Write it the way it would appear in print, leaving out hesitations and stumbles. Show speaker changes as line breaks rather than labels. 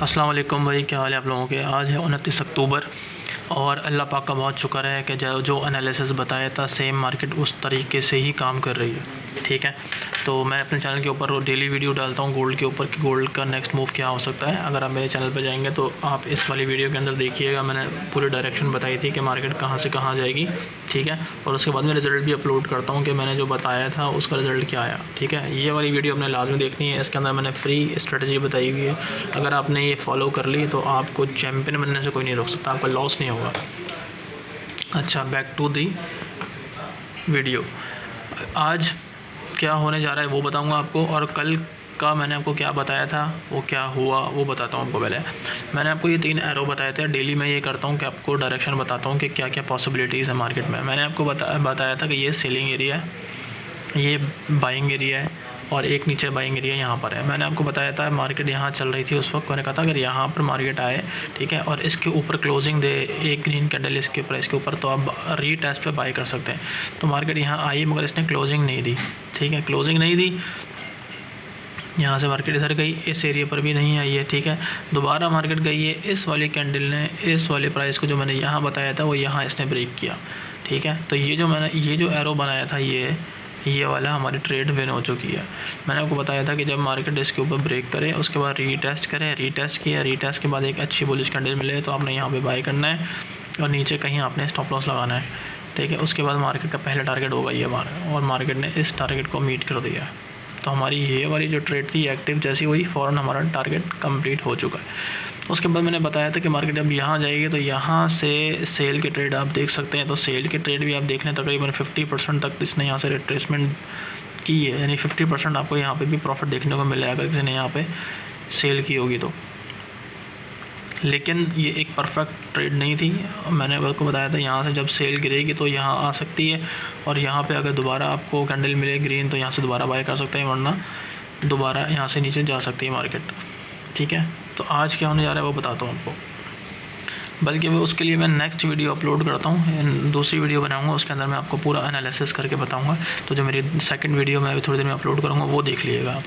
अस्सलाम वालेकुम भाई, क्या हाल है आप लोगों के। आज है 29 अक्टूबर और अल्लाह पाक का बहुत शुक्र है कि जो एनालिसिस बताया था सेम मार्केट उस तरीके से ही काम कर रही है। ठीक है, तो मैं अपने चैनल के ऊपर डेली वीडियो डालता हूँ गोल्ड के ऊपर कि गोल्ड का नेक्स्ट मूव क्या हो सकता है। अगर आप मेरे चैनल पर जाएंगे तो आप इस वाली वीडियो के अंदर देखिएगा, मैंने पूरी डायरेक्शन बताई थी कि मार्केट कहाँ से कहाँ जाएगी। ठीक है, और उसके बाद मैं रिज़ल्ट भी अपलोड करता हूँ कि मैंने जो बताया था उसका रिज़ल्ट क्या आया। ठीक है, ये वाली वीडियो आपने लाजमी देखनी है, इसके अंदर मैंने फ्री स्ट्रेटजी बताई हुई है। अगर आपने ये फॉलो कर ली तो आपको चैम्पियन बनने से कोई नहीं रोक सकता, आपका लॉस नहीं होगा। अच्छा, बैक टू दी वीडियो। आज क्या होने जा रहा है वो बताऊंगा आपको, और कल का मैंने आपको क्या बताया था वो क्या हुआ वो बताता हूँ आपको। पहले मैंने आपको ये 3 एरो बताए थे। डेली मैं ये करता हूँ कि आपको डायरेक्शन बताता हूँ कि क्या क्या पॉसिबिलिटीज़ है मार्केट में। मैंने आपको बताया था कि ये सेलिंग एरिया है, ये बाइंग एरिया है और एक नीचे बाइंग एरिया यहाँ पर है। मैंने आपको बताया था मार्केट यहाँ चल रही थी उस वक्त, मैंने कहा था अगर यहाँ पर मार्केट आए, ठीक है, और इसके ऊपर क्लोजिंग दे एक ग्रीन कैंडल इसके प्राइस के ऊपर, तो आप रीटेस्ट पे बाई कर सकते हैं। तो मार्केट यहाँ आई मगर इसने क्लोजिंग नहीं दी। ठीक है, क्लोजिंग नहीं दी, यहाँ से मार्केट इधर गई, इस एरिया पर भी नहीं आई है। ठीक है, दोबारा मार्केट गई है, इस वाली कैंडल ने इस वाले प्राइस को जो मैंने यहाँ बताया था वो यहाँ इसने ब्रेक किया। ठीक है, तो ये जो एरो बनाया था ये वाला हमारी ट्रेड विन हो चुकी है। मैंने आपको बताया था कि जब मार्केट इसके ऊपर ब्रेक करे उसके बाद रीटेस्ट करे, रीटेस्ट किया, रीटेस्ट के बाद एक अच्छी बुलिश कैंडल मिले तो आपने यहाँ पे बाई करना है और नीचे कहीं आपने स्टॉप लॉस लगाना है। ठीक है, उसके बाद मार्केट का पहला टारगेट होगा ये और मार्केट ने इस टारगेट को मीट कर दिया। तो हमारी ये वाली जो ट्रेड थी एक्टिव जैसी हुई फ़ौरन हमारा टारगेट कंप्लीट हो चुका है। उसके बाद मैंने बताया था कि मार्केट जब यहाँ जाएगी तो यहाँ से सेल के ट्रेड आप देख सकते हैं। तो सेल के ट्रेड भी आप देख लें, तकरीबन 50% तक इसने यहाँ से रिट्रेसमेंट की है, यानी 50% आपको यहाँ पे भी प्रॉफिट देखने को मिलेगा अगर किसी ने यहाँ पे सेल की होगी तो। लेकिन ये एक परफेक्ट ट्रेड नहीं थी। मैंने आपको बताया था यहाँ से जब सेल गिरेगी तो यहाँ आ सकती है और यहाँ पे अगर दोबारा आपको कैंडल मिले ग्रीन तो यहाँ से दोबारा बाय कर सकते हैं, वरना दोबारा यहाँ से नीचे जा सकती है मार्केट। ठीक है, तो आज क्या होने जा रहा है वो बताता हूँ आपको, बल्कि वो उसके लिए मैं नेक्स्ट वीडियो अपलोड करता हूँ, दूसरी वीडियो बनाऊँगा, उसके अंदर मैं आपको पूरा एनालिसिस करके बताऊँगा। तो जो मेरी सेकंड वीडियो मैं अभी थोड़ी देर में अपलोड करूँगा वो देख लीजिएगा आप।